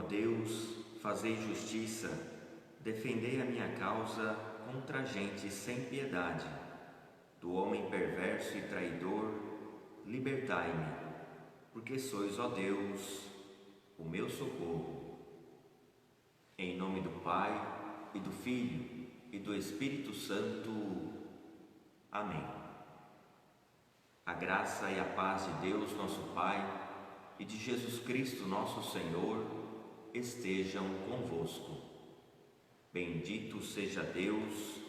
Deus, fazei justiça, defendei a minha causa contra a gente sem piedade. Do homem perverso e traidor, libertai-me, porque sois, ó Deus, o meu socorro. Em nome do Pai, e do Filho, e do Espírito Santo. Amém. A graça e a paz de Deus, nosso Pai, e de Jesus Cristo, nosso Senhor, estejam convosco. Bendito seja Deus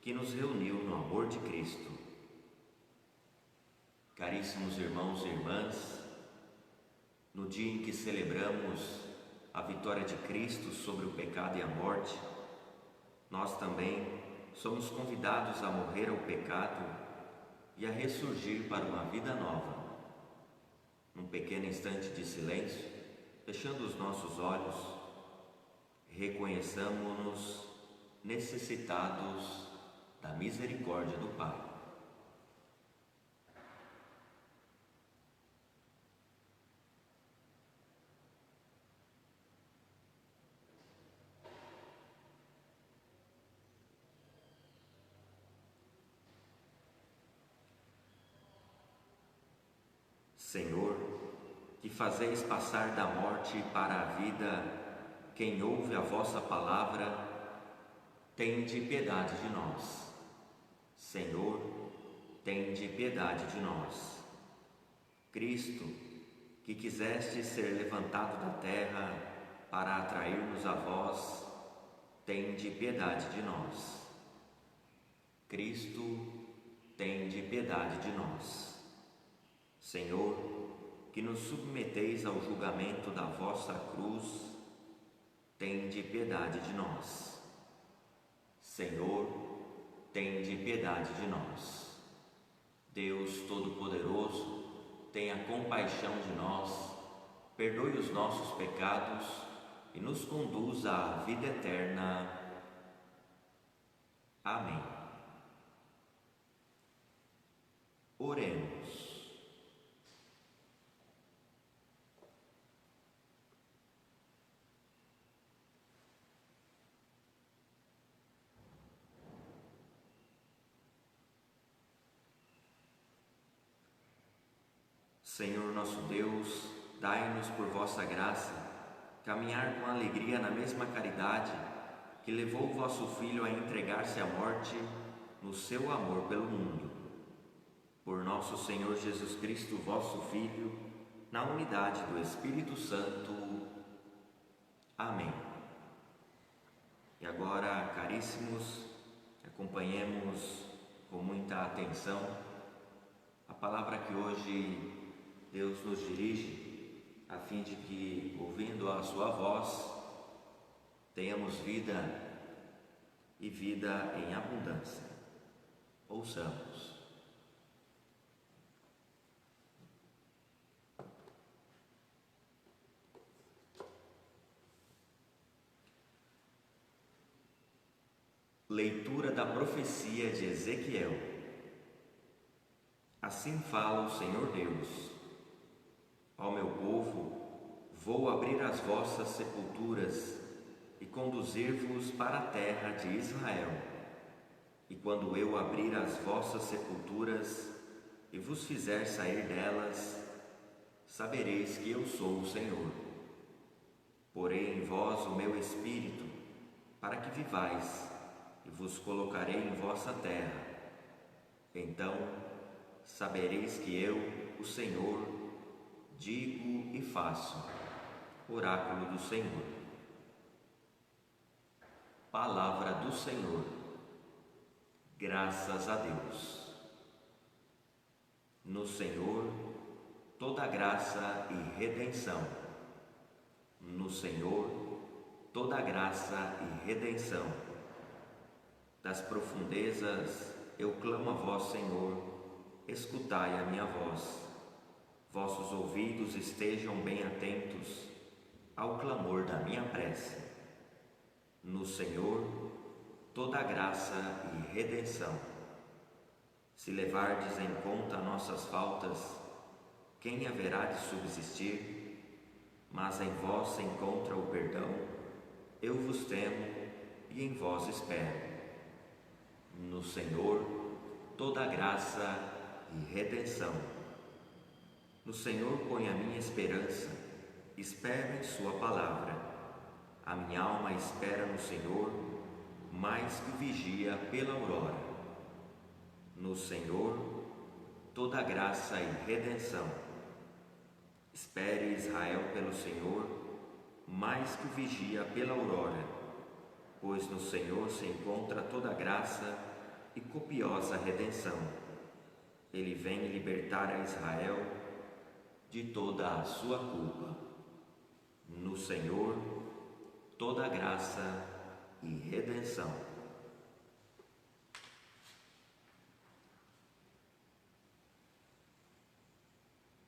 que nos reuniu no amor de Cristo. Caríssimos irmãos e irmãs, no dia em que celebramos a vitória de Cristo sobre o pecado e a morte, nós também somos convidados a morrer ao pecado e a ressurgir para uma vida nova. Num pequeno instante de silêncio, fechando os nossos olhos, reconheçamos-nos necessitados da misericórdia do Pai. Senhor, que fazeis passar da morte para a vida quem ouve a vossa palavra, tende piedade de nós. Senhor, tende piedade de nós. Cristo, que quiseste ser levantado da terra para atrair-nos a vós, tende piedade de nós. Cristo, tende piedade de nós. Senhor, que nos submeteis ao julgamento da vossa cruz, tende piedade de nós. Senhor, tende piedade de nós. Deus Todo-Poderoso, tenha compaixão de nós, perdoe os nossos pecados e nos conduza à vida eterna. Amém. Oremos. Senhor nosso Deus, dai-nos por vossa graça caminhar com alegria na mesma caridade que levou o vosso Filho a entregar-se à morte no seu amor pelo mundo. Por nosso Senhor Jesus Cristo, vosso Filho, na unidade do Espírito Santo. Amém. E agora, caríssimos, acompanhemos com muita atenção a palavra que hoje Deus nos dirige, a fim de que, ouvindo a sua voz, tenhamos vida e vida em abundância. Ouçamos. Leitura da profecia de Ezequiel. Assim fala o Senhor Deus: ó meu povo, vou abrir as vossas sepulturas e conduzir-vos para a terra de Israel. E quando eu abrir as vossas sepulturas e vos fizer sair delas, sabereis que eu sou o Senhor. Porei em vós o meu espírito, para que vivais, e vos colocarei em vossa terra. Então sabereis que eu, o Senhor, digo e faço. Oráculo do Senhor. Palavra do Senhor. Graças a Deus. No Senhor, toda graça e redenção. No Senhor, toda graça e redenção. Das profundezas eu clamo a vós, Senhor, escutai a minha voz. Vossos ouvidos estejam bem atentos ao clamor da minha prece. No Senhor, toda graça e redenção. Se levardes em conta nossas faltas, quem haverá de subsistir? mas em vós se encontra o perdão. Eu vos temo e em vós espero. No Senhor toda graça e redenção. No Senhor ponho a minha esperança, espero em sua palavra. A minha alma espera no Senhor, mais que o vigia pela aurora. No Senhor toda graça e redenção. Espere Israel pelo Senhor, mais que o vigia pela aurora, pois no Senhor se encontra toda graça e copiosa redenção. Ele vem libertar a Israel de toda a sua culpa. No Senhor toda graça e redenção.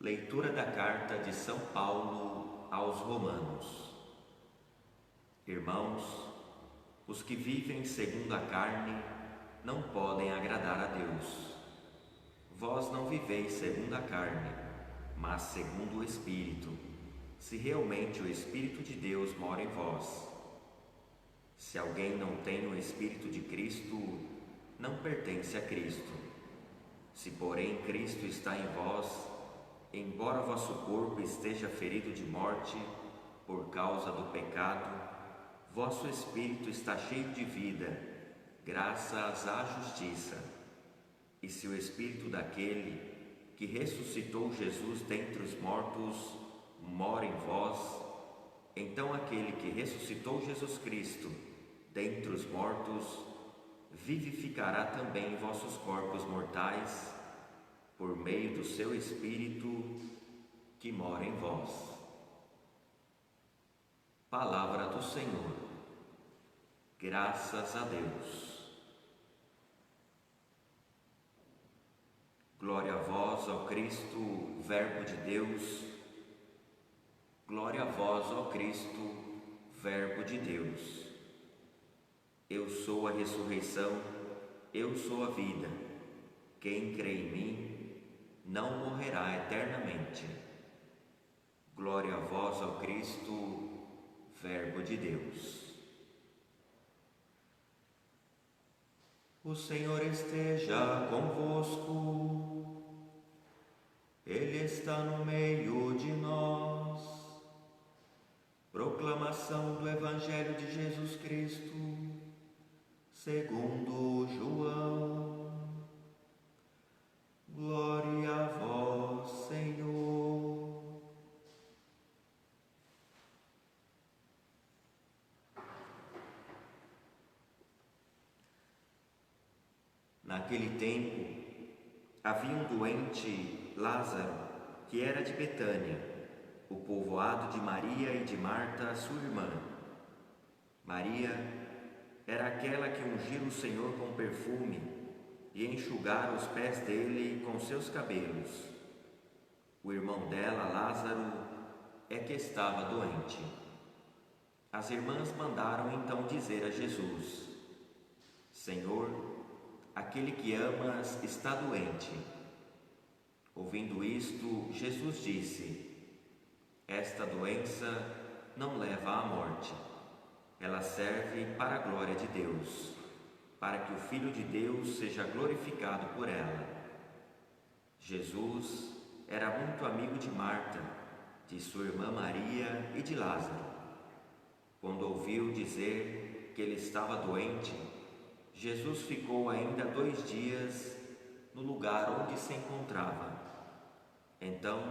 Leitura da carta de São Paulo aos Romanos. Irmãos, os que vivem segundo a carne não podem agradar a Deus. Vós não viveis segundo a carne, mas segundo o Espírito, se realmente o Espírito de Deus mora em vós. Se alguém não tem o Espírito de Cristo, não pertence a Cristo. Se, porém, Cristo está em vós, embora vosso corpo esteja ferido de morte por causa do pecado, vosso espírito está cheio de vida, graças à justiça. E se o espírito daquele que ressuscitou Jesus dentre os mortos mora em vós, então aquele que ressuscitou Jesus Cristo dentre os mortos vivificará também vossos corpos mortais por meio do seu Espírito que mora em vós. Palavra do Senhor. Graças a Deus. Glória a vós, ó Cristo, Verbo de Deus. Glória a vós, ó Cristo, Verbo de Deus. Eu sou a ressurreição, eu sou a vida. Quem crê em mim não morrerá eternamente. Glória a vós, ó Cristo, Verbo de Deus. O Senhor esteja convosco, Ele está no meio de nós. Proclamação do Evangelho de Jesus Cristo, segundo João. Glória a vós, Senhor. Naquele tempo, havia um doente, Lázaro, que era de Betânia, o povoado de Maria e de Marta, sua irmã. Maria era aquela que ungira o Senhor com perfume e enxugara os pés dele com seus cabelos. O irmão dela, Lázaro, é que estava doente. As irmãs mandaram então dizer a Jesus: Senhor, aquele que amas está doente. Ouvindo isto, Jesus disse: Esta doença não leva à morte. Ela serve para a glória de Deus, para que o Filho de Deus seja glorificado por ela. Jesus era muito amigo de Marta, de sua irmã Maria e de Lázaro. Quando ouviu dizer que ele estava doente, Jesus ficou ainda 2 dias no lugar onde se encontrava. Então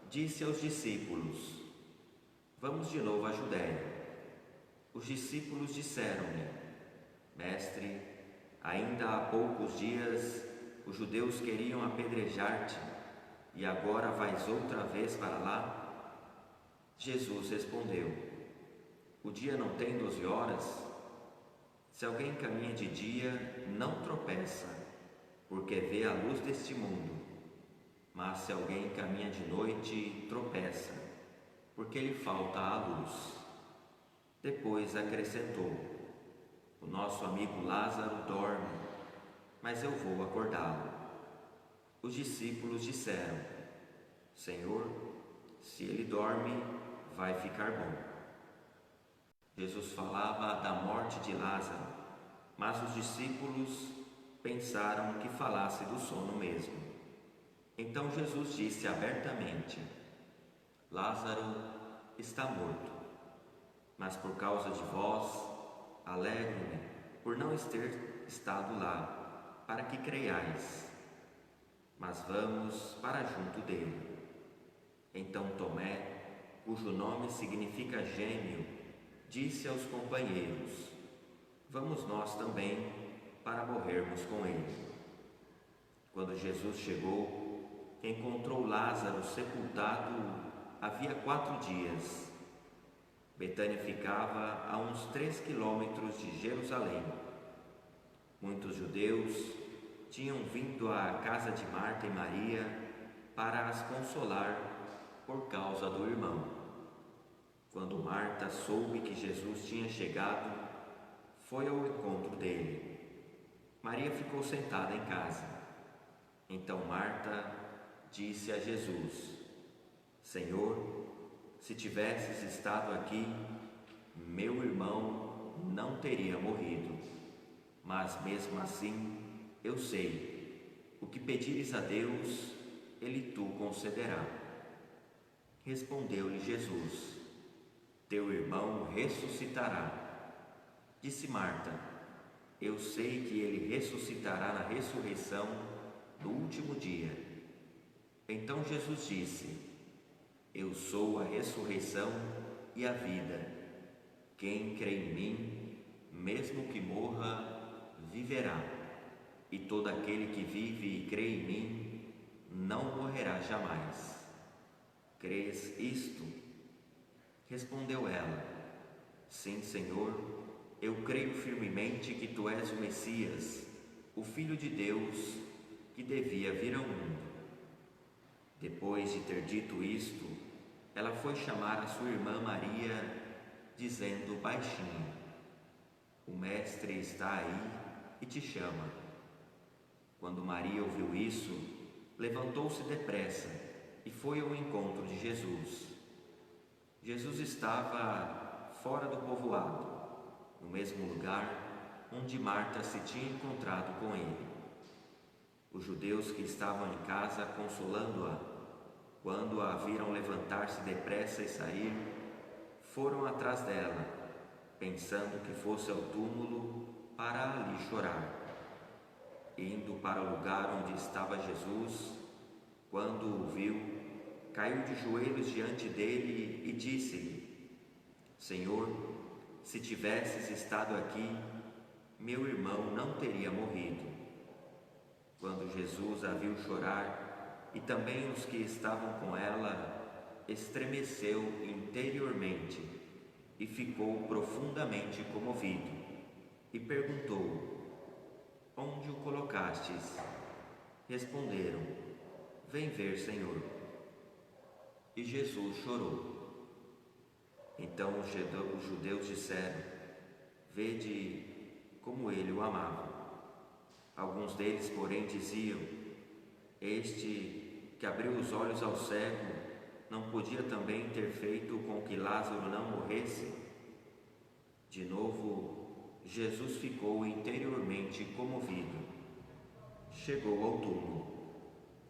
disse aos discípulos: Vamos de novo à Judéia. Os discípulos disseram-lhe: Mestre, ainda há poucos dias os judeus queriam apedrejar-te e agora vais outra vez para lá? Jesus respondeu: O dia não tem 12 horas? Se alguém caminha de dia, não tropeça, porque vê a luz deste mundo. Mas se alguém caminha de noite, tropeça, porque lhe falta a luz. Depois acrescentou: O nosso amigo Lázaro dorme, mas eu vou acordá-lo. Os discípulos disseram: Senhor, se ele dorme, vai ficar bom. Jesus falava da morte de Lázaro, mas os discípulos pensaram que falasse do sono mesmo. Então Jesus disse abertamente: Lázaro está morto, mas por causa de vós, alegro-me por não ter estado lá, para que creiais. Mas vamos para junto dele. Então Tomé, cujo nome significa gêmeo, disse aos companheiros: Vamos nós também para morrermos com ele. Quando Jesus chegou, encontrou Lázaro sepultado havia 4 dias. Betânia ficava a uns 3 quilômetros de Jerusalém. Muitos judeus tinham vindo à casa de Marta e Maria para as consolar por causa do irmão. Quando Marta soube que Jesus tinha chegado, foi ao encontro dele. Maria ficou sentada em casa. Então Marta disse a Jesus: Senhor, se tivesses estado aqui, meu irmão não teria morrido. Mas mesmo assim, eu sei, o que pedires a Deus, Ele tu concederá. Respondeu-lhe Jesus: Teu irmão ressuscitará. Disse Marta: Eu sei que ele ressuscitará na ressurreição no último dia. Então Jesus disse: Eu sou a ressurreição e a vida. Quem crê em mim, mesmo que morra, viverá. E todo aquele que vive e crê em mim, não morrerá jamais. Crês isto? Respondeu ela: Sim, Senhor, eu creio firmemente que tu és o Messias, o Filho de Deus, que devia vir ao mundo. Depois de ter dito isto, ela foi chamar a sua irmã Maria, dizendo baixinho: O Mestre está aí e te chama. Quando Maria ouviu isso, levantou-se depressa e foi ao encontro de Jesus. Jesus estava fora do povoado, no mesmo lugar onde Marta se tinha encontrado com ele. Os judeus que estavam em casa consolando-a, quando a viram levantar-se depressa e sair, foram atrás dela, pensando que fosse ao túmulo para ali chorar. Indo para o lugar onde estava Jesus, quando o viu, caiu de joelhos diante dele e disse-lhe: Senhor, se tivesses estado aqui, meu irmão não teria morrido. Quando Jesus a viu chorar, e também os que estavam com ela, estremeceu interiormente e ficou profundamente comovido, e perguntou: Onde o colocastes? Responderam: Vem ver, Senhor. E Jesus chorou. Então os judeus disseram: Vede como ele o amava. Alguns deles, porém, diziam: Este que abriu os olhos ao cego não podia também ter feito com que Lázaro não morresse? De novo, Jesus ficou interiormente comovido. Chegou ao túmulo.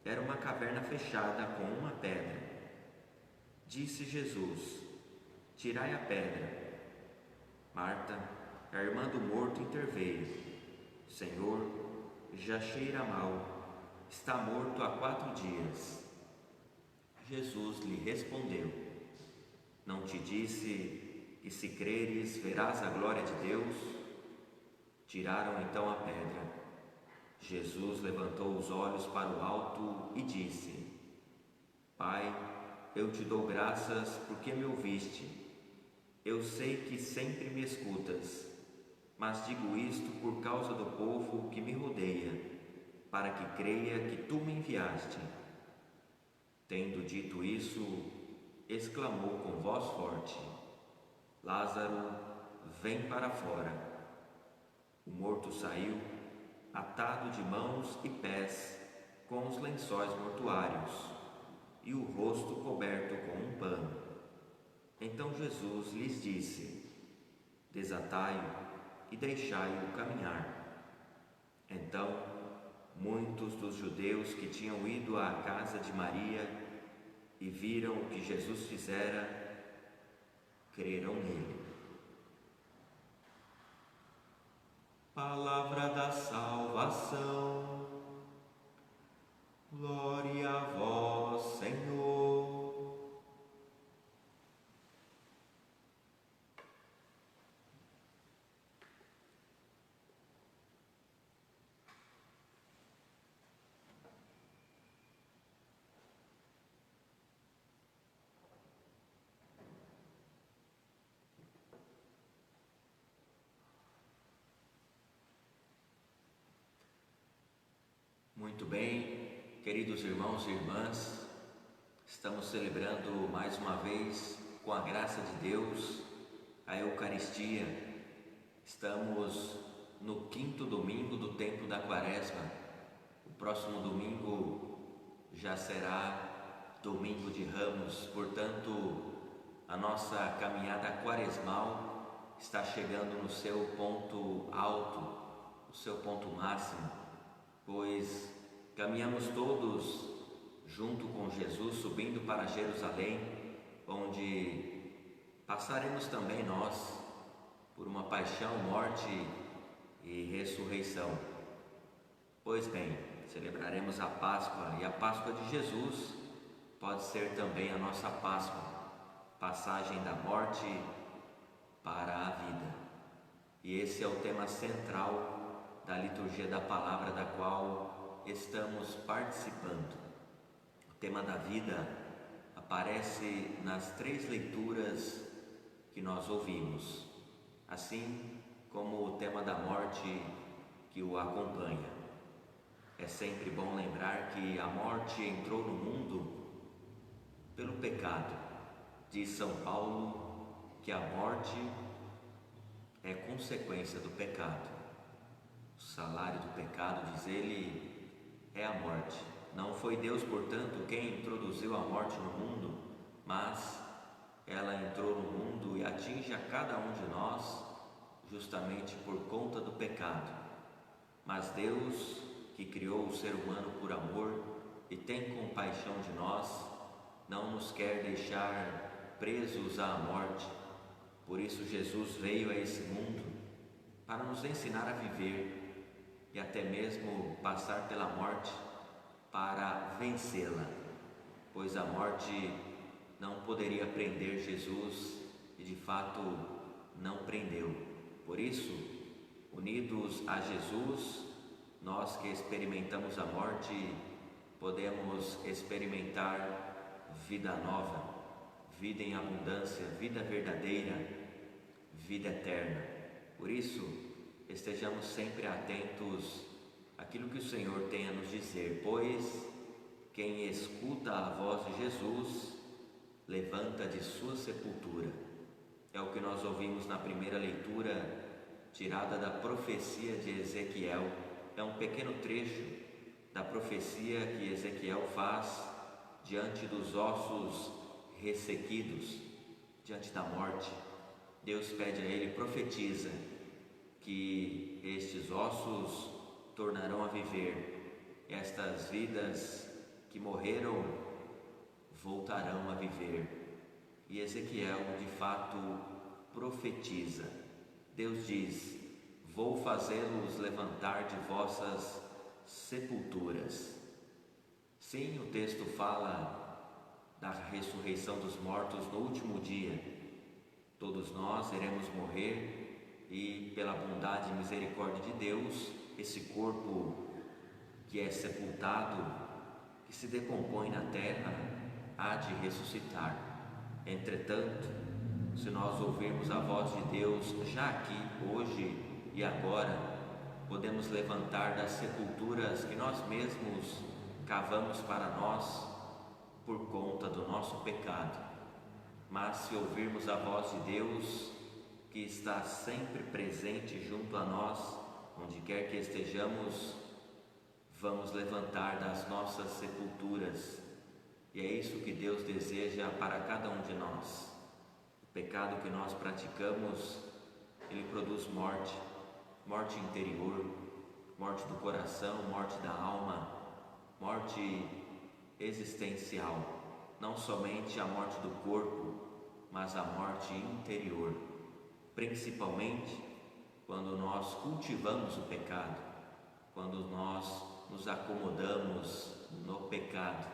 Era uma caverna fechada com uma pedra. Disse Jesus: Tirai a pedra. Marta, a irmã do morto, interveio: Senhor, já cheira mal, está morto há 4 dias. Jesus lhe respondeu: Não te disse que se creres verás a glória de Deus? Tiraram então a pedra. Jesus levantou os olhos para o alto e disse: Pai, eu te dou graças porque me ouviste. Eu sei que sempre me escutas, mas digo isto por causa do povo que me rodeia, para que creia que tu me enviaste. Tendo dito isso, exclamou com voz forte: Lázaro, vem para fora. O morto saiu, atado de mãos e pés com os lençóis mortuários, e o rosto coberto com um pano. Então Jesus lhes disse: desatai-o e deixai-o caminhar. Então, muitos dos judeus que tinham ido à casa de Maria e viram o que Jesus fizera, creram nele. Palavra da salvação. Glória a vós, Senhor. Muito bem, queridos irmãos e irmãs, estamos celebrando mais uma vez, com a graça de Deus, a Eucaristia. Estamos no 5º domingo do tempo da Quaresma. O próximo domingo já será domingo de Ramos, portanto, a nossa caminhada quaresmal está chegando no seu ponto alto, no seu ponto máximo, pois caminhamos todos junto com Jesus, subindo para Jerusalém, onde passaremos também nós por uma paixão, morte e ressurreição. Pois bem, celebraremos a Páscoa, e a Páscoa de Jesus pode ser também a nossa Páscoa, passagem da morte para a vida. E esse é o tema central da liturgia da palavra da qual estamos participando. O tema da vida aparece nas 3 leituras que nós ouvimos, assim como o tema da morte que o acompanha. É sempre bom lembrar que a morte entrou no mundo pelo pecado. Diz São Paulo que a morte é consequência do pecado. O salário do pecado, diz ele, é a morte. Não foi Deus, portanto, quem introduziu a morte no mundo, mas ela entrou no mundo e atinge a cada um de nós justamente por conta do pecado. Mas Deus, que criou o ser humano por amor e tem compaixão de nós, não nos quer deixar presos à morte. Por isso Jesus veio a esse mundo para nos ensinar a viver e até mesmo passar pela morte para vencê-la, pois a morte não poderia prender Jesus e de fato não prendeu. Por isso, unidos a Jesus, nós que experimentamos a morte, podemos experimentar vida nova, vida em abundância, vida verdadeira, vida eterna. Por isso, estejamos sempre atentos àquilo que o Senhor tem a nos dizer, pois quem escuta a voz de Jesus levanta de sua sepultura. É o que nós ouvimos na primeira leitura, tirada da profecia de Ezequiel. É um pequeno trecho da profecia que Ezequiel faz diante dos ossos ressequidos, diante da morte. Deus pede a ele: profetiza que estes ossos tornarão a viver, estas vidas que morreram voltarão a viver. E Ezequiel de fato profetiza. Deus diz: vou fazê-los levantar de vossas sepulturas. Sim, o texto fala da ressurreição dos mortos no último dia. Todos nós iremos morrer e, pela bondade e misericórdia de Deus, esse corpo que é sepultado, que se decompõe na terra, há de ressuscitar. Entretanto, se nós ouvirmos a voz de Deus já aqui, hoje e agora, podemos levantar das sepulturas que nós mesmos cavamos para nós por conta do nosso pecado. Mas se ouvirmos a voz de Deus, que está sempre presente junto a nós, onde quer que estejamos, vamos levantar das nossas sepulturas. E é isso que Deus deseja para cada um de nós. pecado que nós praticamos, ele produz morte, morte interior, morte do coração, morte da alma, morte existencial, não somente a morte do corpo, mas a morte interior, principalmente quando nós cultivamos o pecado, quando nós nos acomodamos no pecado.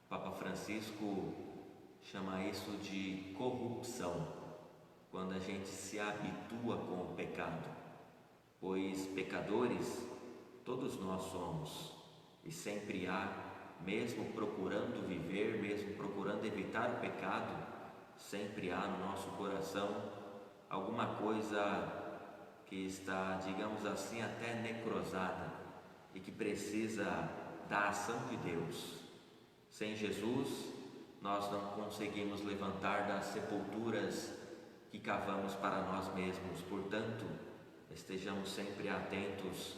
O Papa Francisco chama isso de corrupção, quando a gente se habitua com o pecado, pois pecadores todos nós somos, e sempre há, mesmo procurando viver, mesmo procurando evitar o pecado, sempre há no nosso coração alguma coisa que está, digamos assim, até necrosada e que precisa da ação de Deus. Sem Jesus, nós não conseguimos levantar das sepulturas que cavamos para nós mesmos. Portanto, estejamos sempre atentos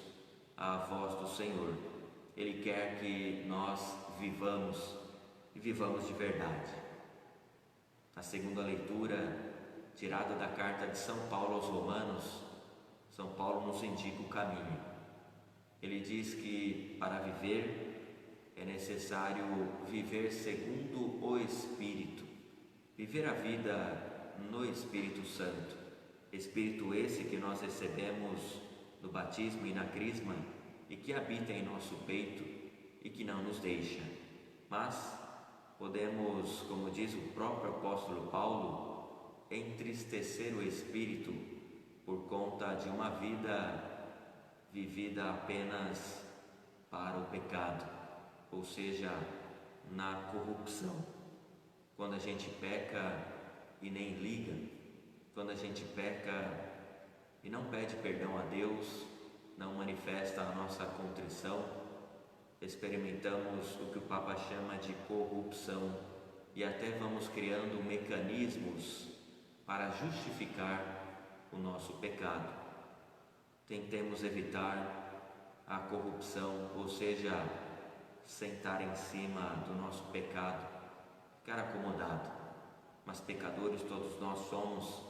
à voz do Senhor. Ele quer que nós vivamos e vivamos de verdade. A segunda leitura, tirada da carta de São Paulo aos Romanos, São Paulo nos indica o caminho. Ele diz que para viver é necessário viver segundo o Espírito, viver a vida no Espírito Santo, Espírito esse que nós recebemos no batismo e na crisma e que habita em nosso peito e que não nos deixa. Mas podemos, como diz o próprio apóstolo Paulo, entristecer o Espírito por conta de uma vida vivida apenas para o pecado, ou seja, na corrupção. Quando a gente peca e nem liga, quando a gente peca e não pede perdão a Deus, não manifesta a nossa contrição, experimentamos o que o Papa chama de corrupção e até vamos criando mecanismos para justificar o nosso pecado. Tentemos evitar a corrupção, ou seja, sentar em cima do nosso pecado, ficar acomodado, mas pecadores todos nós somos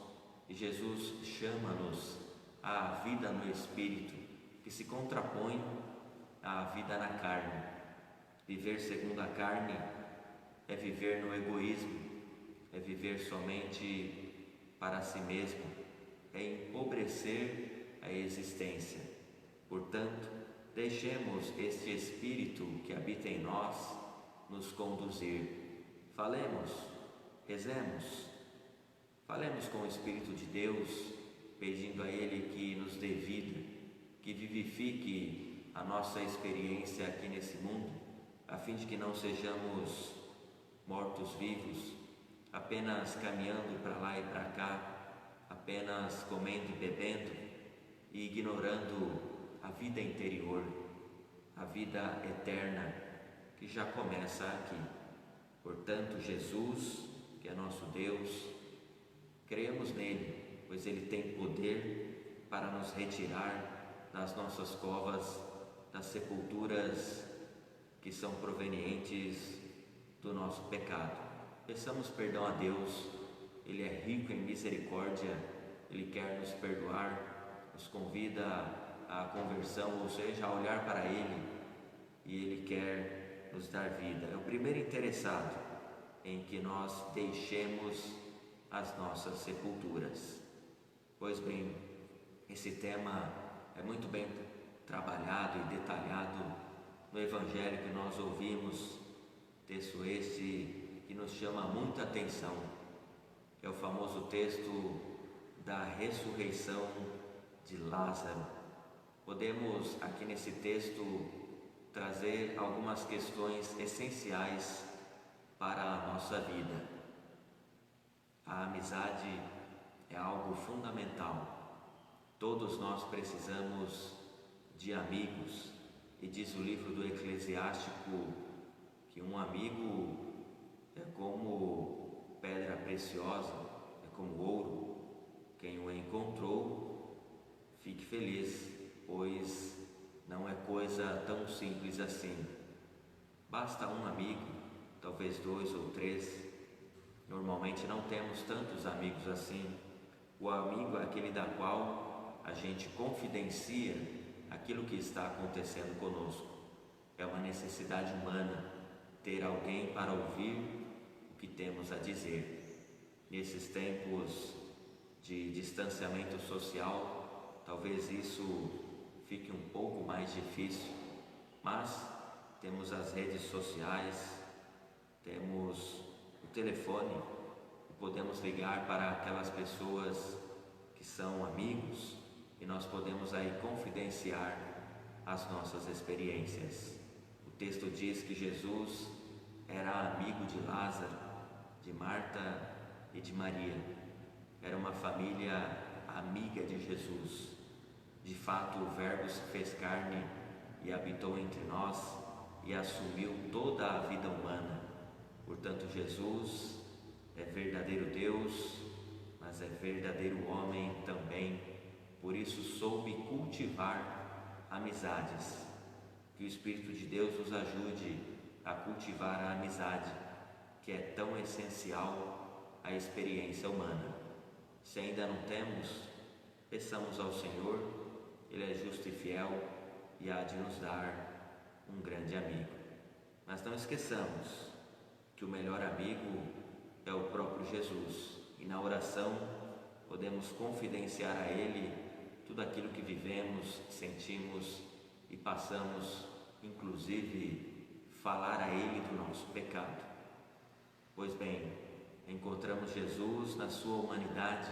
e Jesus chama-nos à vida no Espírito, que se contrapõe à vida na carne. Viver segundo a carne é viver no egoísmo, é viver somente para si mesmo, é empobrecer a existência. Portanto, deixemos este Espírito que habita em nós nos conduzir. Falemos, rezemos, falemos com o Espírito de Deus, pedindo a Ele que nos dê vida, que vivifique a nossa experiência aqui nesse mundo, a fim de que não sejamos mortos-vivos, apenas caminhando para lá e para cá, apenas comendo e bebendo e ignorando a vida interior, a vida eterna que já começa aqui. Portanto, Jesus, que é nosso Deus, cremos nele, pois ele tem poder para nos retirar das nossas covas, das sepulturas que são provenientes do nosso pecado. Peçamos perdão a Deus, Ele é rico em misericórdia, Ele quer nos perdoar, nos convida à conversão, ou seja, a olhar para Ele, e Ele quer nos dar vida. É o primeiro interessado em que nós deixemos as nossas sepulturas. Pois bem, esse tema é muito bem trabalhado e detalhado no Evangelho que nós ouvimos, texto este que nos chama muita atenção. É o famoso texto da ressurreição de Lázaro. Podemos aqui nesse texto trazer algumas questões essenciais para a nossa vida. A amizade é algo fundamental. Todos nós precisamos de amigos, e diz o livro do Eclesiástico que um amigo é como pedra preciosa, é como ouro. Quem o encontrou, fique feliz, pois não é coisa tão simples assim. Basta um amigo, talvez 2 ou 3, Normalmente não temos tantos amigos assim. O amigo é aquele da qual a gente confidencia aquilo que está acontecendo conosco. É uma necessidade humana ter alguém para ouvir o que temos a dizer. Nesses tempos de distanciamento social, talvez isso fique um pouco mais difícil, mas temos as redes sociais, temos o telefone, e podemos ligar para aquelas pessoas que são amigos e nós podemos aí confidenciar as nossas experiências. O texto diz que Jesus era amigo de Lázaro, de Marta e de Maria. Era uma família amiga de Jesus. De fato, o Verbo se fez carne e habitou entre nós e assumiu toda a vida humana. Portanto, Jesus é verdadeiro Deus, mas é verdadeiro homem também. Por isso soube cultivar amizades. Que o Espírito de Deus nos ajude a cultivar a amizade, que é tão essencial à experiência humana. Se ainda não temos, peçamos ao Senhor, Ele é justo e fiel e há de nos dar um grande amigo. Mas não esqueçamos que o melhor amigo é o próprio Jesus, e na oração podemos confidenciar a Ele tudo aquilo que vivemos, sentimos e passamos, inclusive falar a Ele do nosso pecado. Pois bem, encontramos Jesus na sua humanidade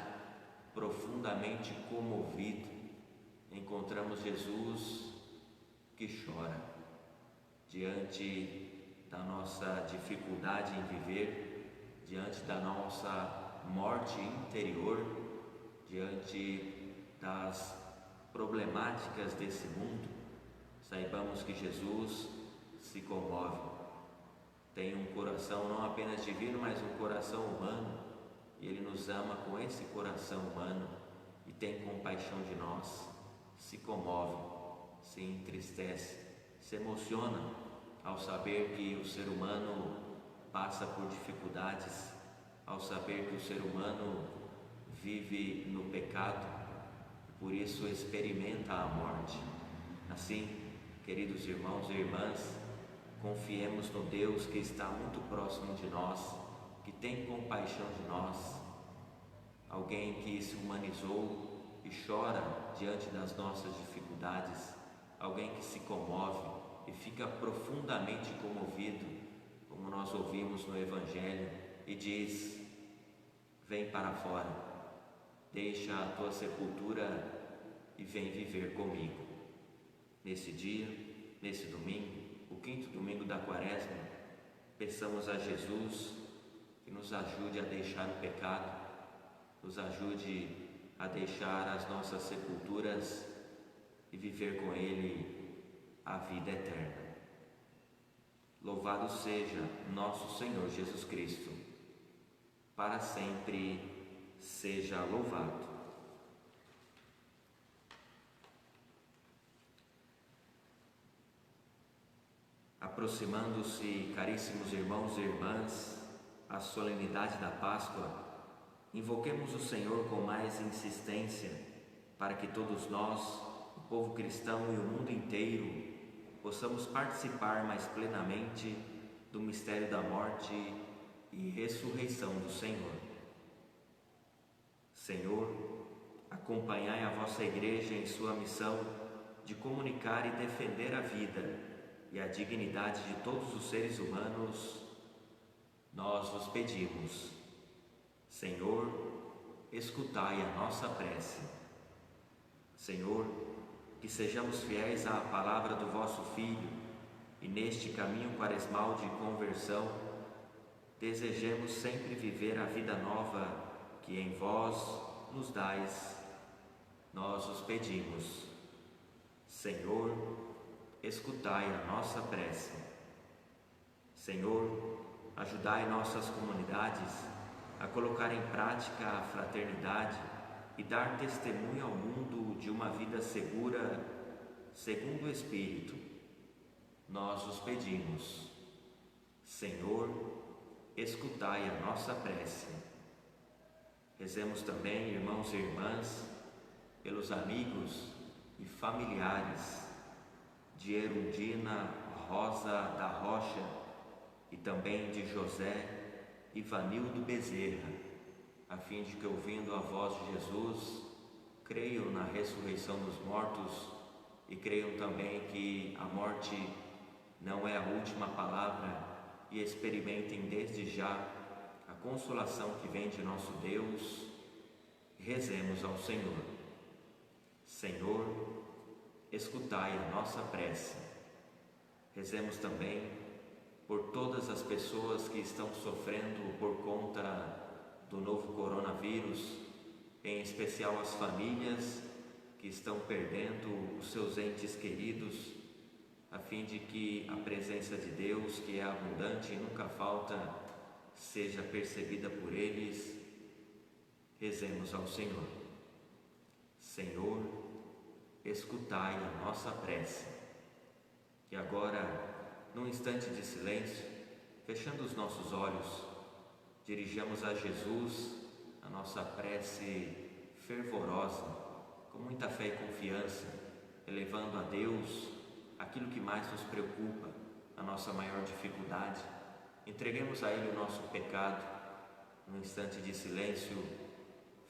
profundamente comovido. Encontramos Jesus que chora diante da nossa dificuldade em viver, diante da nossa morte interior, diante das problemáticas desse mundo. Saibamos que Jesus se comove, tem um coração não apenas divino, mas um coração humano, e Ele nos ama com esse coração humano e tem compaixão de nós, se comove, se entristece, se emociona ao saber que o ser humano passa por dificuldades, ao saber que o ser humano vive no pecado e por isso experimenta a morte. Assim, queridos irmãos e irmãs, confiemos no Deus que está muito próximo de nós, que tem compaixão de nós, alguém que se humanizou e chora diante das nossas dificuldades, alguém que se comove e fica profundamente comovido, como nós ouvimos no Evangelho, e diz: vem para fora, deixa a tua sepultura e vem viver comigo. Nesse dia, nesse domingo, o quinto domingo da Quaresma, peçamos a Jesus que nos ajude a deixar o pecado, nos ajude a deixar as nossas sepulturas e viver com Ele a vida eterna. Louvado seja nosso Senhor Jesus Cristo, para sempre seja louvado. Aproximando-se, caríssimos irmãos e irmãs, a solenidade da Páscoa, invoquemos o Senhor com mais insistência para que todos nós, o povo cristão e o mundo inteiro, possamos participar mais plenamente do mistério da morte e ressurreição do Senhor. Senhor, acompanhai a vossa Igreja em sua missão de comunicar e defender a vida e a dignidade de todos os seres humanos. Nós vos pedimos, Senhor, escutai a nossa prece. Senhor, que sejamos fiéis à palavra do vosso Filho e neste caminho quaresmal de conversão, desejemos sempre viver a vida nova que em vós nos dais. Nós os pedimos, Senhor, escutai a nossa prece. Senhor, ajudai nossas comunidades a colocar em prática a fraternidade e dar testemunho ao mundo de uma vida segura, segundo o Espírito. Nós os pedimos, Senhor, escutai a nossa prece. Rezemos também, irmãos e irmãs, pelos amigos e familiares de Erundina Rosa da Rocha e também de José Ivanildo Bezerra, a fim de que, ouvindo a voz de Jesus, creiam na ressurreição dos mortos e creiam também que a morte não é a última palavra e experimentem desde já a consolação que vem de nosso Deus. Rezemos ao Senhor. Senhor, escutai a nossa prece. Rezemos também por todas as pessoas que estão sofrendo por conta do novo coronavírus, em especial as famílias que estão perdendo os seus entes queridos, a fim de que a presença de Deus, que é abundante e nunca falta, seja percebida por eles. Rezemos ao Senhor. Senhor, escutai a nossa prece. E agora, num instante de silêncio, fechando os nossos olhos, dirijamos a Jesus a nossa prece fervorosa, com muita fé e confiança, elevando a Deus aquilo que mais nos preocupa, a nossa maior dificuldade. Entreguemos a Ele o nosso pecado. Num instante de silêncio,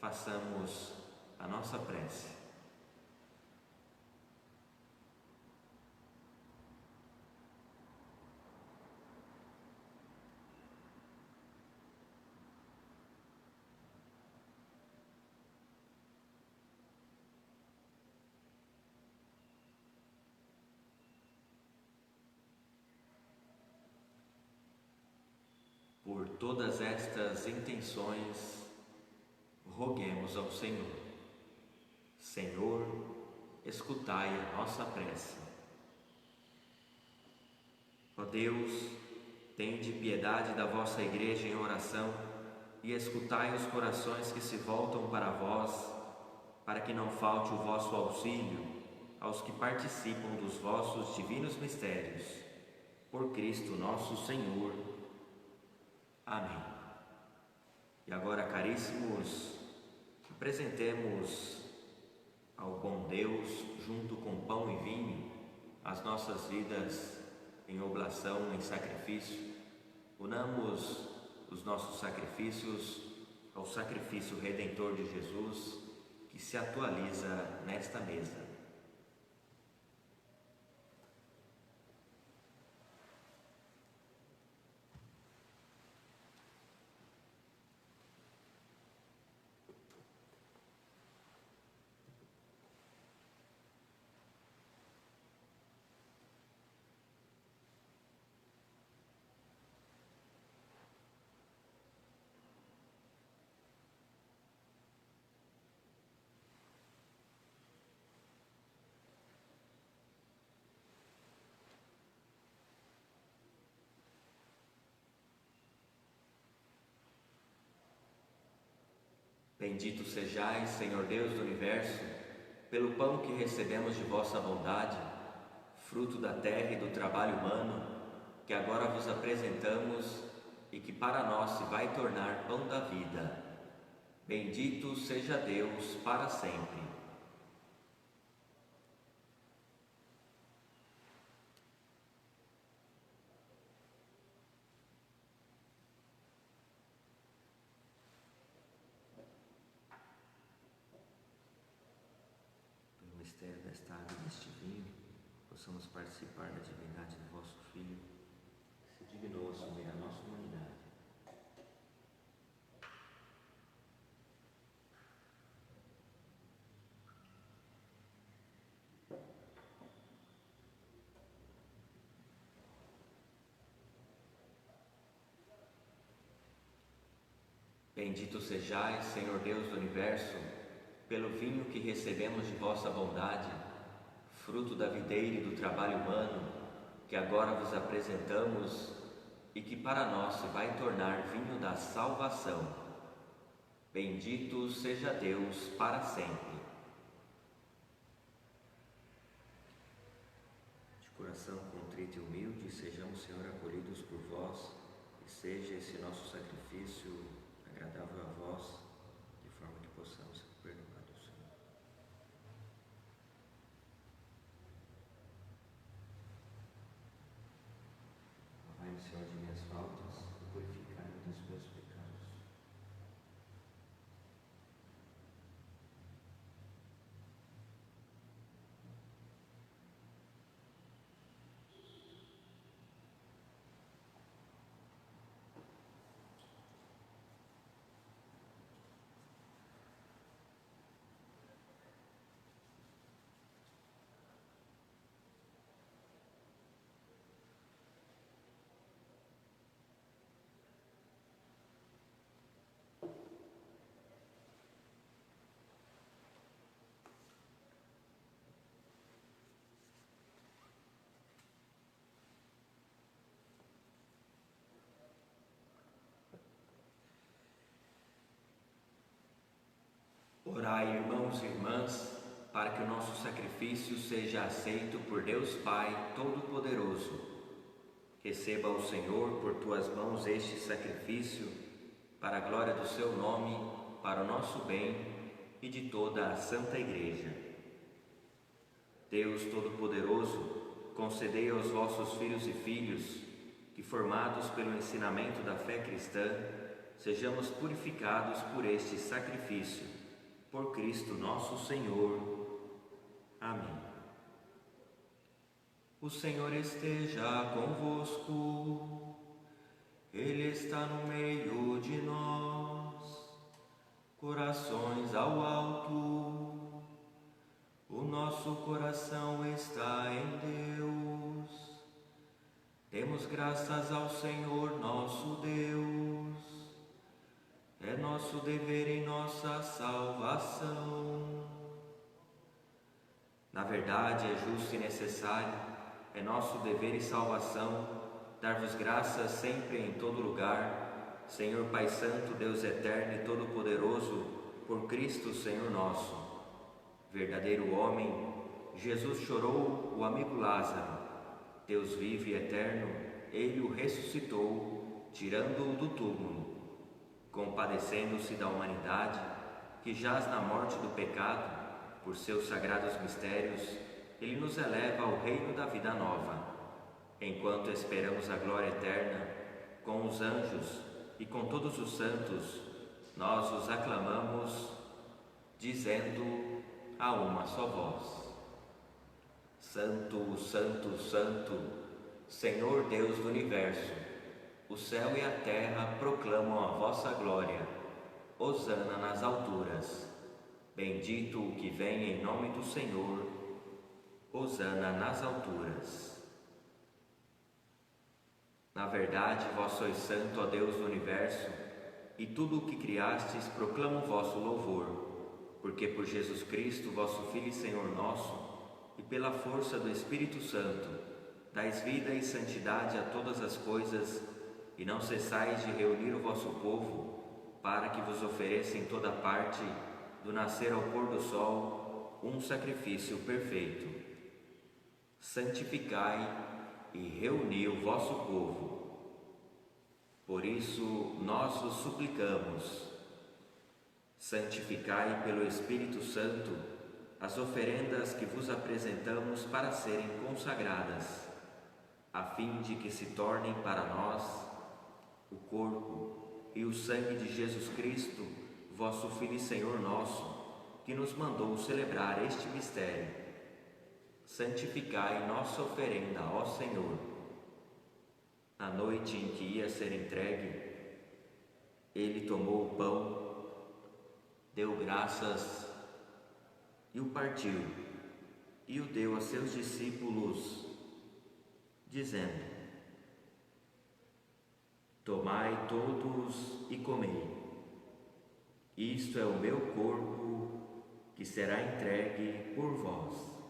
façamos a nossa prece. Por todas estas intenções, roguemos ao Senhor. Senhor, escutai a nossa prece. Ó Deus, tende piedade da vossa Igreja em oração e escutai os corações que se voltam para vós, para que não falte o vosso auxílio aos que participam dos vossos divinos mistérios. Por Cristo nosso Senhor. Amém. E agora, caríssimos, apresentemos ao bom Deus, junto com pão e vinho, as nossas vidas em oblação, em sacrifício. Unamos os nossos sacrifícios ao sacrifício redentor de Jesus, que se atualiza nesta mesa. Bendito sejais, Senhor Deus do Universo, pelo pão que recebemos de vossa bondade, fruto da terra e do trabalho humano, que agora vos apresentamos e que para nós se vai tornar pão da vida. Bendito seja Deus para sempre. Pelo mistério desta água e deste vinho, possamos participar da divindade do vosso Filho, que se dignou assumir a nossa humanidade. Bendito sejais, Senhor Deus do Universo, pelo vinho que recebemos de vossa bondade, fruto da videira e do trabalho humano, que agora vos apresentamos e que para nós se vai tornar vinho da salvação. Bendito seja Deus para sempre. De coração contrito e humilde, sejamos, Senhor, acolhidos por vós, e seja esse nosso sacrifício agradável a vós, de forma que possamos ser perdoados, Senhor. Lavai-me, Senhor, de minhas faltas e purificai-me dos meus pecados. Orai, irmãos e irmãs, para que o nosso sacrifício seja aceito por Deus Pai Todo-Poderoso. Receba o Senhor por tuas mãos este sacrifício, para a glória do seu nome, para o nosso bem e de toda a Santa Igreja. Deus Todo-Poderoso, concedei aos vossos filhos e filhas que, formados pelo ensinamento da fé cristã, sejamos purificados por este sacrifício. Por Cristo nosso Senhor. Amém. O Senhor esteja convosco, Ele está no meio de nós. Corações ao alto, o nosso coração está em Deus. Demos graças ao Senhor nosso Deus. É nosso dever em nossa salvação. Na verdade, é justo e necessário, é nosso dever e salvação, dar-vos graças sempre e em todo lugar, Senhor Pai Santo, Deus eterno e todo-poderoso, por Cristo, Senhor nosso. Verdadeiro homem, Jesus chorou o amigo Lázaro. Deus vivo e eterno, Ele o ressuscitou, tirando-o do túmulo. Compadecendo-se da humanidade, que jaz na morte do pecado, por seus sagrados mistérios, Ele nos eleva ao reino da vida nova. Enquanto esperamos a glória eterna, com os anjos e com todos os santos, nós os aclamamos, dizendo a uma só voz: Santo, Santo, Santo, Senhor Deus do Universo, o céu e a terra proclamam a vossa glória. Hosana nas alturas. Bendito o que vem em nome do Senhor. Hosana nas alturas. Na verdade, vós sois santo, ó Deus do Universo, e tudo o que criastes proclama o vosso louvor, porque por Jesus Cristo, vosso Filho e Senhor nosso, e pela força do Espírito Santo, dais vida e santidade a todas as coisas, e não cessais de reunir o vosso povo, para que vos ofereça em toda parte, do nascer ao pôr do sol, um sacrifício perfeito. Santificai e reuni o vosso povo. Por isso nós vos suplicamos, santificai pelo Espírito Santo as oferendas que vos apresentamos para serem consagradas, a fim de que se tornem para nós o corpo e o sangue de Jesus Cristo, vosso Filho e Senhor nosso, que nos mandou celebrar este mistério. Santificai nossa oferenda, ó Senhor. Na noite em que ia ser entregue, Ele tomou o pão, deu graças e o partiu, e o deu a seus discípulos, dizendo: Tomai todos e comei. Isto é o meu corpo, que será entregue por vós.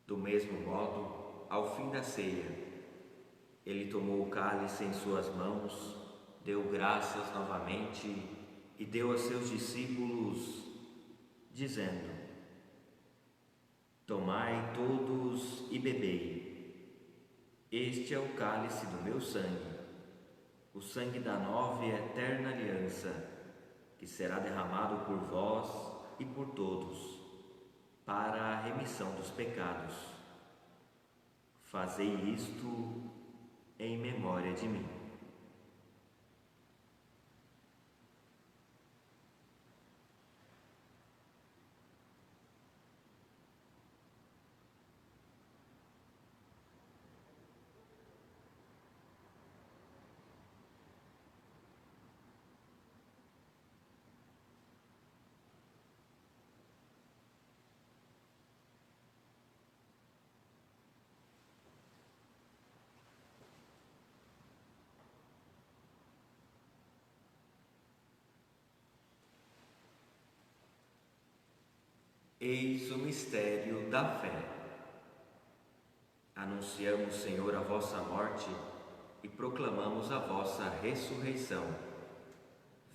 Do mesmo modo, ao fim da ceia, ele tomou o cálice em suas mãos, deu graças novamente e deu a seus discípulos, dizendo: Tomai todos e bebei. Este é o cálice do meu sangue, o sangue da nova e eterna aliança, que será derramado por vós e por todos, para a remissão dos pecados. Fazei isto em memória de mim. Eis o mistério da fé. Anunciamos, Senhor, a vossa morte e proclamamos a vossa ressurreição.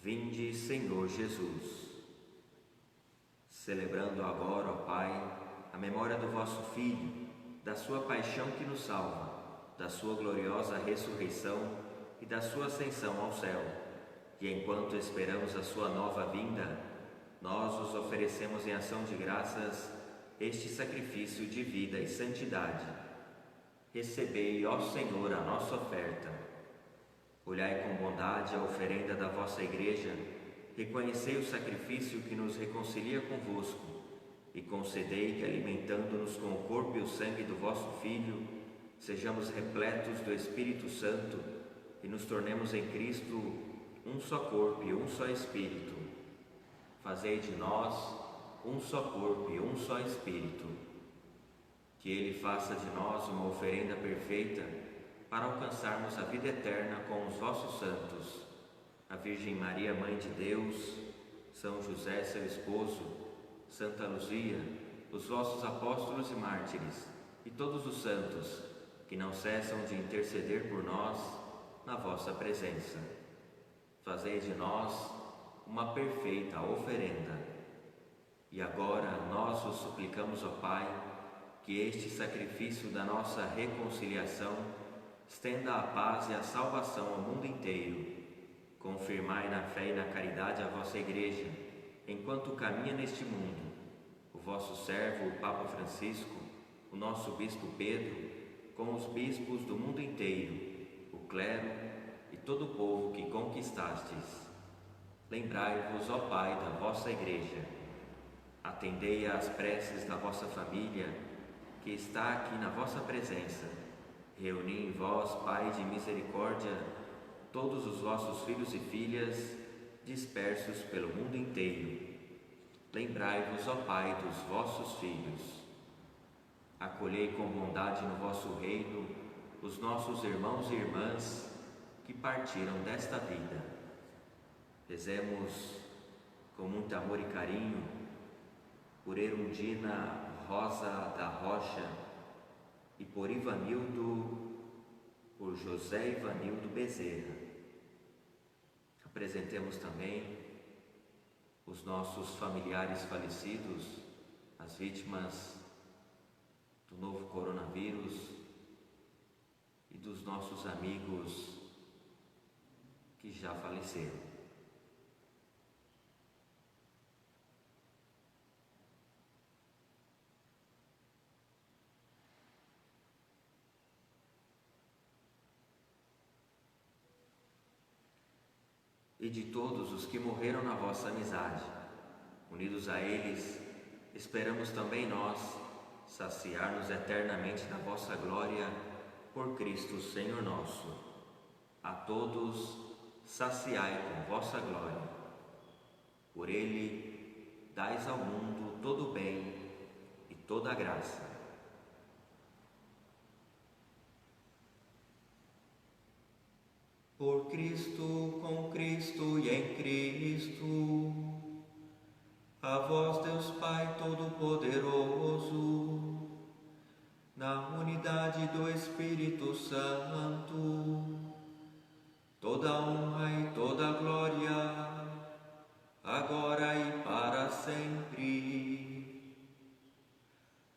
Vinde, Senhor Jesus. Celebrando agora, ó Pai, a memória do vosso Filho, da sua paixão que nos salva, da sua gloriosa ressurreição e da sua ascensão ao céu, e enquanto esperamos a sua nova vinda, nós os oferecemos em ação de graças este sacrifício de vida e santidade. Recebei, ó Senhor, a nossa oferta. Olhai com bondade a oferenda da vossa Igreja, reconhecei o sacrifício que nos reconcilia convosco e concedei que, alimentando-nos com o corpo e o sangue do vosso Filho, sejamos repletos do Espírito Santo e nos tornemos em Cristo um só corpo e um só Espírito. Fazei de nós um só corpo e um só Espírito. Que Ele faça de nós uma oferenda perfeita para alcançarmos a vida eterna com os vossos santos, a Virgem Maria, Mãe de Deus, São José, seu esposo, Santa Luzia, os vossos apóstolos e mártires, e todos os santos que não cessam de interceder por nós na vossa presença. Fazei de nós uma perfeita oferenda. E agora nós vos suplicamos, ó Pai, que este sacrifício da nossa reconciliação estenda a paz e a salvação ao mundo inteiro. Confirmai na fé e na caridade a vossa Igreja, enquanto caminha neste mundo, o vosso servo, o Papa Francisco, o nosso Bispo Pedro, com os bispos do mundo inteiro, o clero e todo o povo que conquistastes. Lembrai-vos, ó Pai, da vossa Igreja. Atendei às preces da vossa família, que está aqui na vossa presença. Reuni em vós, Pai de misericórdia, todos os vossos filhos e filhas, dispersos pelo mundo inteiro. Lembrai-vos, ó Pai, dos vossos filhos. Acolhei com bondade no vosso reino os nossos irmãos e irmãs que partiram desta vida. Rezemos com muito amor e carinho por Erundina Rosa da Rocha e por Ivanildo, por José Ivanildo Bezerra. Apresentemos também os nossos familiares falecidos, as vítimas do novo coronavírus e dos nossos amigos que já faleceram. E de todos os que morreram na vossa amizade, unidos a eles, esperamos também nós saciar-nos eternamente da vossa glória por Cristo Senhor nosso. A todos saciai com vossa glória. Por Ele dais ao mundo todo o bem e toda a graça. Por Cristo, com Cristo e em Cristo, a vós, Deus Pai Todo-Poderoso, unidade do Espírito Santo, toda honra e toda glória, agora e para sempre.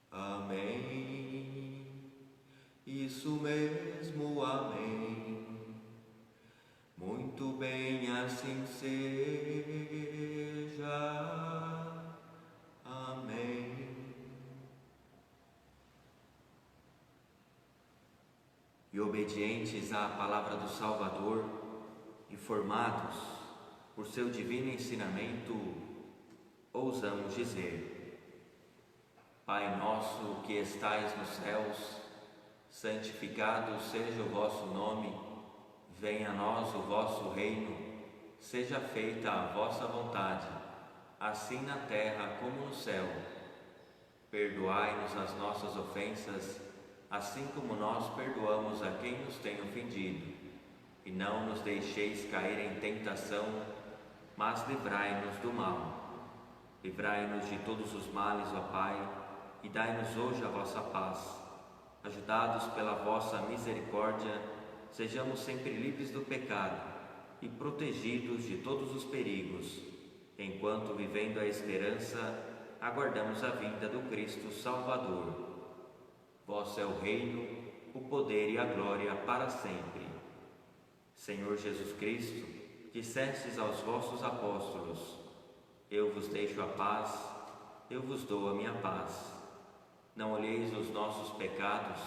Amém. Isso mesmo, amém. Muito bem, assim seja. Amém. E obedientes à palavra do Salvador e formados por seu divino ensinamento, ousamos dizer: Pai nosso que estais nos céus, santificado seja o vosso nome, venha a nós o vosso reino, seja feita a vossa vontade, assim na terra como no céu. Perdoai-nos as nossas ofensas, assim como nós perdoamos a quem nos tem ofendido. E não nos deixeis cair em tentação, mas livrai-nos do mal. Livrai-nos de todos os males, ó Pai, e dai-nos hoje a vossa paz. Ajudados pela vossa misericórdia, sejamos sempre livres do pecado e protegidos de todos os perigos, enquanto, vivendo a esperança, aguardamos a vinda do Cristo Salvador. Vosso é o reino, o poder e a glória para sempre. Senhor Jesus Cristo, dissestes aos vossos apóstolos: eu vos deixo a paz, eu vos dou a minha paz. Não olheis os nossos pecados,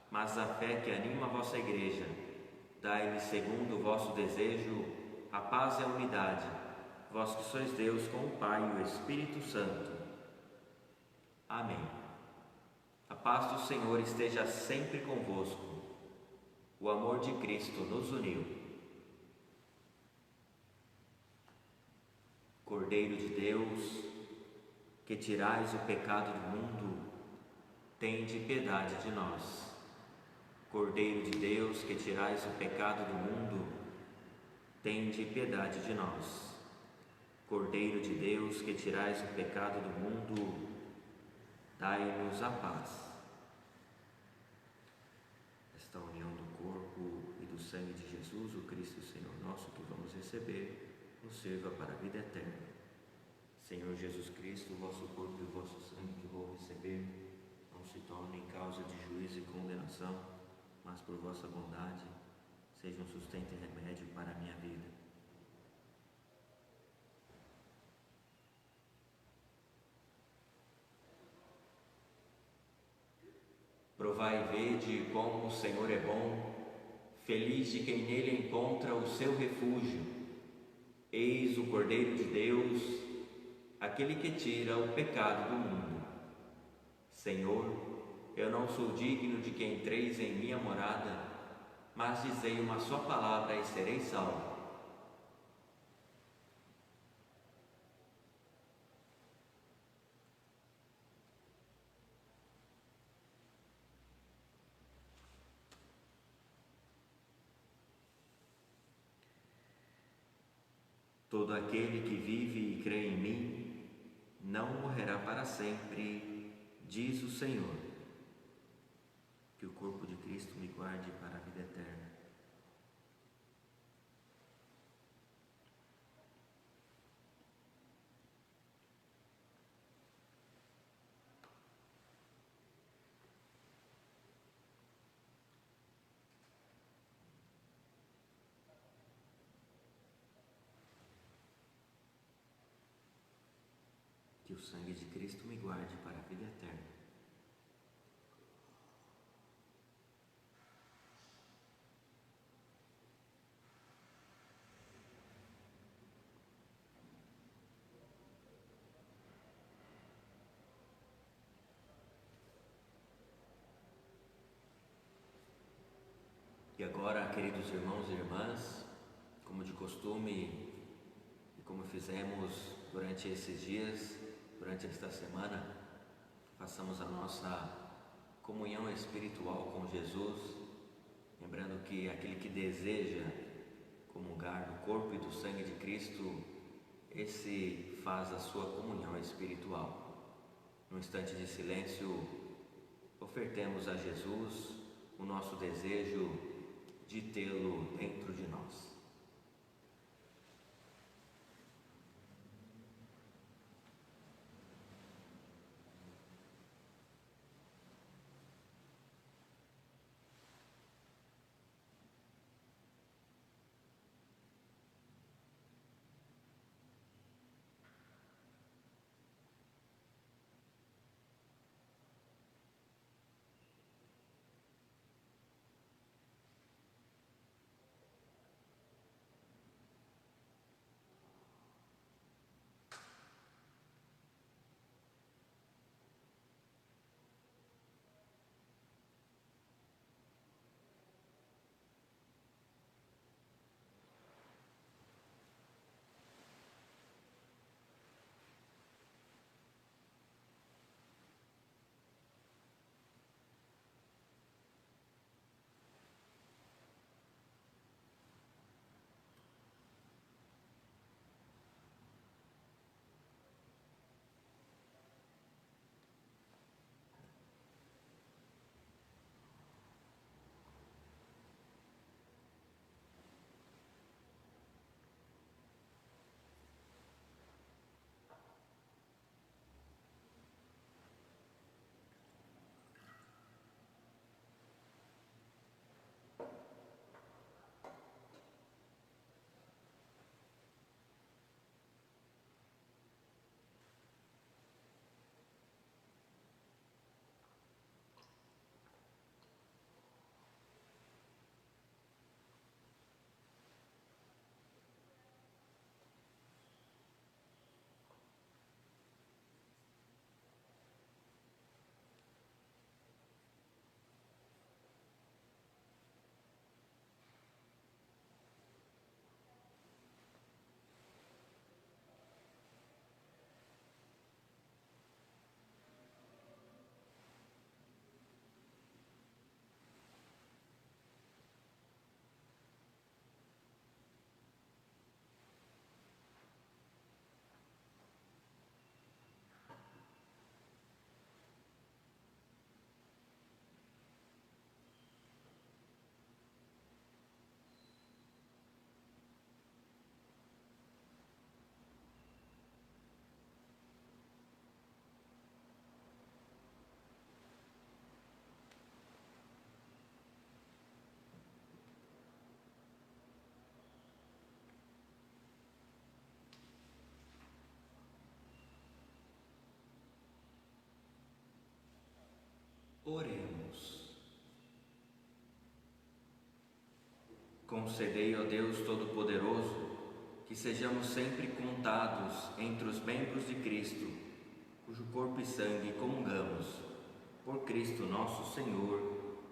mas a fé que anima a vossa Igreja. Dai-lhe, segundo o vosso desejo, a paz e a unidade, vós que sois Deus com o Pai e o Espírito Santo. Amém. A paz do Senhor esteja sempre convosco. O amor de Cristo nos uniu. Cordeiro de Deus, que tirais o pecado do mundo, tende piedade de nós. Cordeiro de Deus, que tirais o pecado do mundo, tende piedade de nós. Cordeiro de Deus, que tirais o pecado do mundo, dai-nos a paz. Esta união do corpo e do sangue de Jesus, o Cristo Senhor nosso, que vamos receber, nos sirva para a vida eterna. Senhor Jesus Cristo, o vosso corpo e o vosso sangue que vou receber, não se tornem causa de juízo e condenação, mas por vossa bondade, sejam sustento e remédio para a minha vida. Provai e vede como o Senhor é bom, feliz de quem nele encontra o seu refúgio. Eis o Cordeiro de Deus, aquele que tira o pecado do mundo. Senhor, eu não sou digno de que entreis em minha morada, mas dizei uma só palavra e serei salvo. Todo aquele que vive e crê em mim não morrerá para sempre, diz o Senhor. Que o corpo de Cristo me guarde para a vida eterna. Que o sangue de Cristo me guarde para a vida eterna. E agora, queridos irmãos e irmãs, como de costume e como fizemos durante esses dias, durante esta semana, façamos a nossa comunhão espiritual com Jesus, lembrando que aquele que deseja comungar do corpo e do sangue de Cristo, esse faz a sua comunhão espiritual. Num instante de silêncio, ofertemos a Jesus o nosso desejo de tê-lo dentro de nós. Oremos. Concedei, ó Deus Todo-Poderoso, que sejamos sempre contados entre os membros de Cristo, cujo corpo e sangue comungamos, por Cristo nosso Senhor.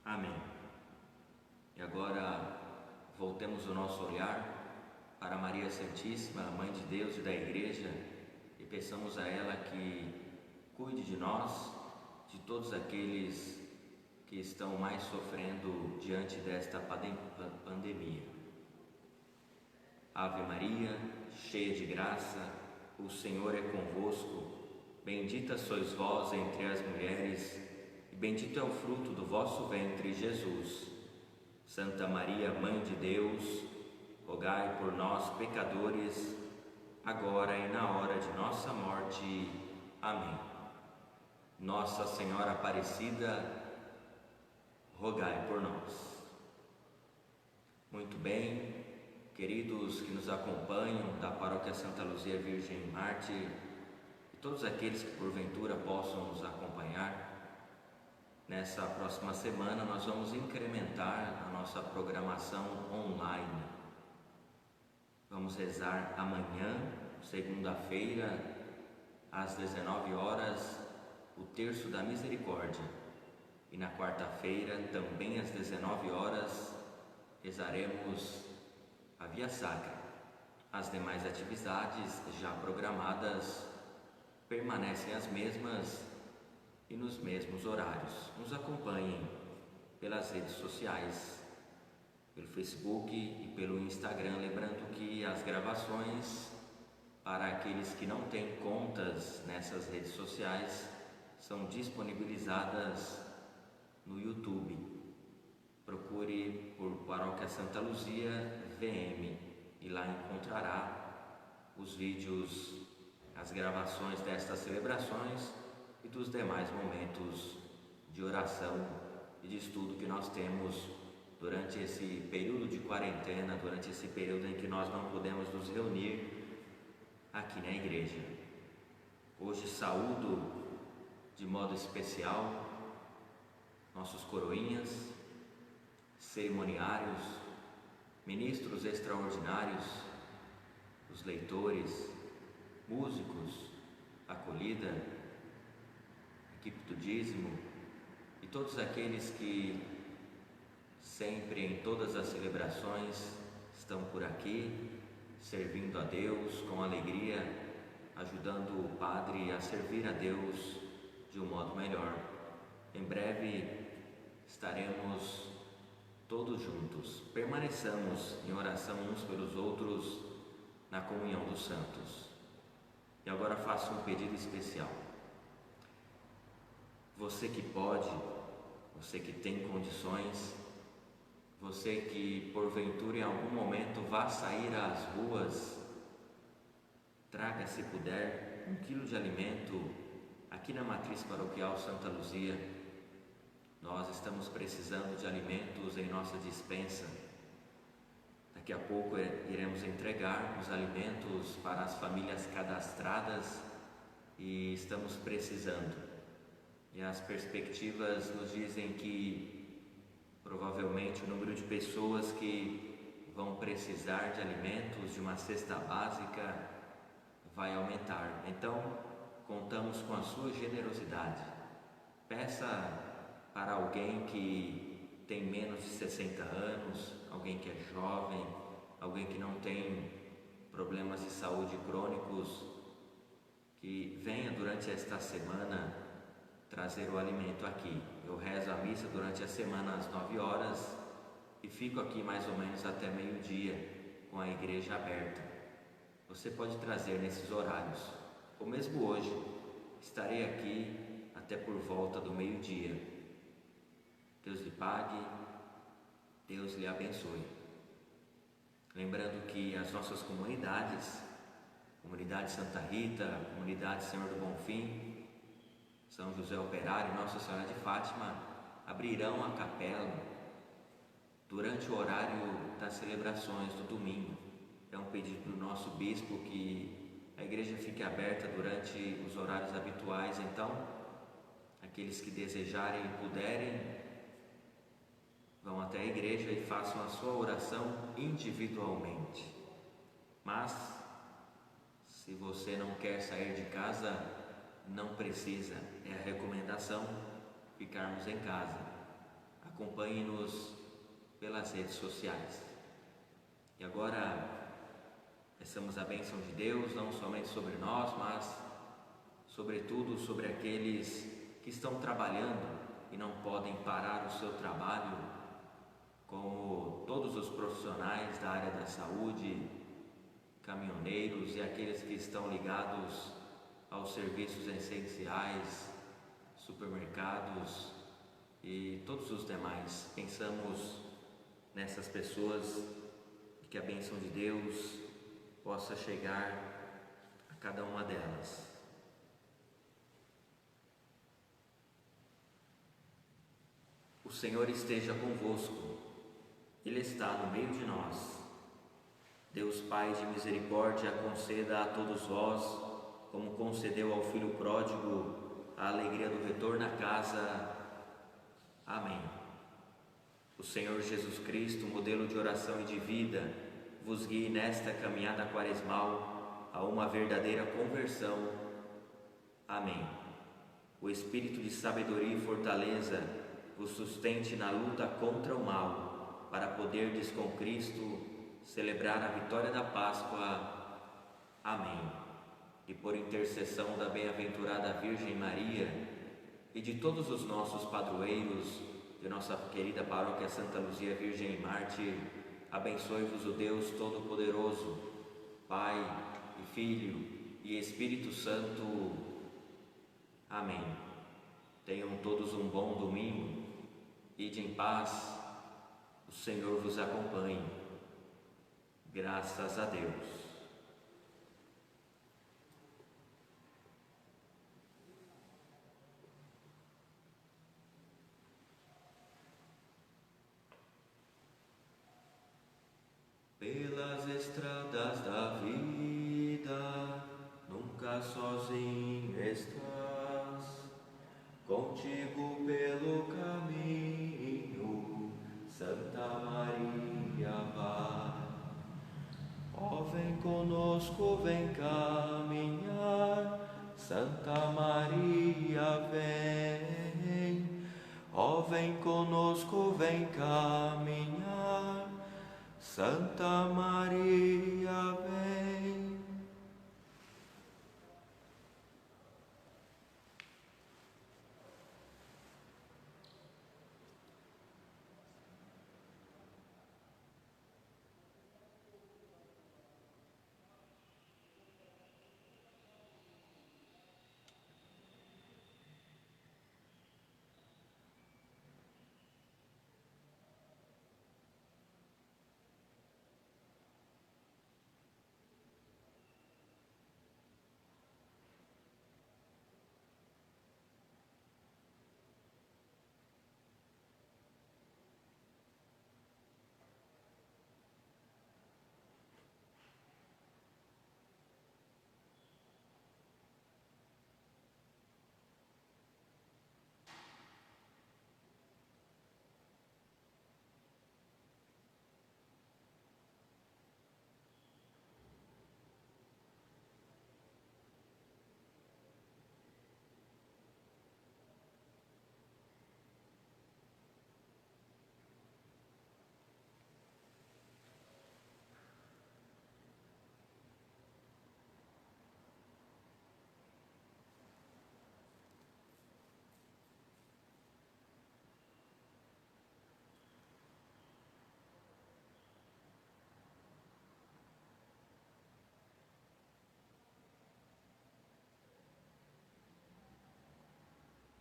Amém. E agora voltemos o nosso olhar para Maria Santíssima, Mãe de Deus e da Igreja, e peçamos a ela que cuide de nós, de todos aqueles que estão mais sofrendo diante desta pandemia. Ave Maria, cheia de graça, o Senhor é convosco. Bendita sois vós entre as mulheres, e bendito é o fruto do vosso ventre, Jesus. Santa Maria, Mãe de Deus, rogai por nós, pecadores, agora e na hora de nossa morte. Amém. Nossa Senhora Aparecida, rogai por nós. Muito bem, queridos que nos acompanham da Paróquia Santa Luzia Virgem Mártir, e todos aqueles que porventura possam nos acompanhar, nessa próxima semana nós vamos incrementar a nossa programação online. Vamos rezar amanhã, segunda-feira, às 19 horas, o Terço da Misericórdia, e na quarta-feira, também às 19 horas, rezaremos a Via Sacra. As demais atividades já programadas permanecem as mesmas e nos mesmos horários. Nos acompanhem pelas redes sociais, pelo Facebook e pelo Instagram, lembrando que as gravações, para aqueles que não têm contas nessas redes sociais, são disponibilizadas no YouTube. Procure por Paróquia Santa Luzia VM e lá encontrará os vídeos, as gravações destas celebrações e dos demais momentos de oração e de estudo que nós temos durante esse período de quarentena, durante esse período em que nós não podemos nos reunir aqui na igreja. Hoje saúdo de modo especial nossos coroinhas, cerimoniários, ministros extraordinários, os leitores, músicos, acolhida, equipe do dízimo e todos aqueles que sempre em todas as celebrações estão por aqui, servindo a Deus com alegria, ajudando o Padre a servir a Deus de um modo melhor. Em breve estaremos todos juntos. Permaneçamos em oração uns pelos outros na comunhão dos santos. E agora faço um pedido especial. Você que pode, você que tem condições, você que porventura em algum momento vá sair às ruas, traga, se puder, 1 quilo de alimento aqui na Matriz Paroquial Santa Luzia. Nós estamos precisando de alimentos em nossa despensa. Daqui a pouco iremos entregar os alimentos para as famílias cadastradas e estamos precisando. E as perspectivas nos dizem que provavelmente o número de pessoas que vão precisar de alimentos, de uma cesta básica, vai aumentar. Então, contamos com a sua generosidade. Peça para alguém que tem menos de 60 anos, alguém que é jovem, alguém que não tem problemas de saúde crônicos, que venha durante esta semana trazer o alimento aqui. Eu rezo a missa durante a semana às 9 horas e fico aqui mais ou menos até meio-dia com a igreja aberta. Você pode trazer nesses horários, ou mesmo hoje, estarei aqui até por volta do meio-dia. Deus lhe pague, Deus lhe abençoe. Lembrando que as nossas comunidades, Comunidade Santa Rita, Comunidade Senhor do Bonfim, São José Operário e Nossa Senhora de Fátima, abrirão a capela durante o horário das celebrações do domingo. É um pedido do nosso bispo que a igreja fique aberta durante os horários habituais. Então, aqueles que desejarem e puderem, vão até a igreja e façam a sua oração individualmente. Mas, se você não quer sair de casa, não precisa, é a recomendação ficarmos em casa. Acompanhe-nos pelas redes sociais. E agora, peçamos a bênção de Deus, não somente sobre nós, mas sobretudo sobre aqueles que estão trabalhando e não podem parar o seu trabalho, como todos os profissionais da área da saúde, caminhoneiros e aqueles que estão ligados aos serviços essenciais, supermercados e todos os demais. Pensamos nessas pessoas e que a bênção de Deus possa chegar a cada uma delas. O Senhor esteja convosco, Ele está no meio de nós. Deus Pai de misericórdia, conceda a todos vós, como concedeu ao Filho pródigo, a alegria do retorno à casa. Amém. O Senhor Jesus Cristo, modelo de oração e de vida, vos guie nesta caminhada quaresmal a uma verdadeira conversão. Amém. O Espírito de sabedoria e fortaleza vos sustente na luta contra o mal, para poderdes com Cristo celebrar a vitória da Páscoa. Amém. E por intercessão da bem-aventurada Virgem Maria e de todos os nossos padroeiros, de nossa querida Paróquia Santa Luzia Virgem e Mártir, abençoe-vos o Deus Todo-Poderoso, Pai e Filho e Espírito Santo. Amém. Tenham todos um bom domingo. Ide em paz. O Senhor vos acompanhe. Graças a Deus. Pelas estradas da vida, nunca sozinho estás. Contigo pelo caminho, Santa Maria vai. Ó, vem conosco, vem caminhar, Santa Maria vem. Ó, vem conosco, vem caminhar, Santa Maria vem.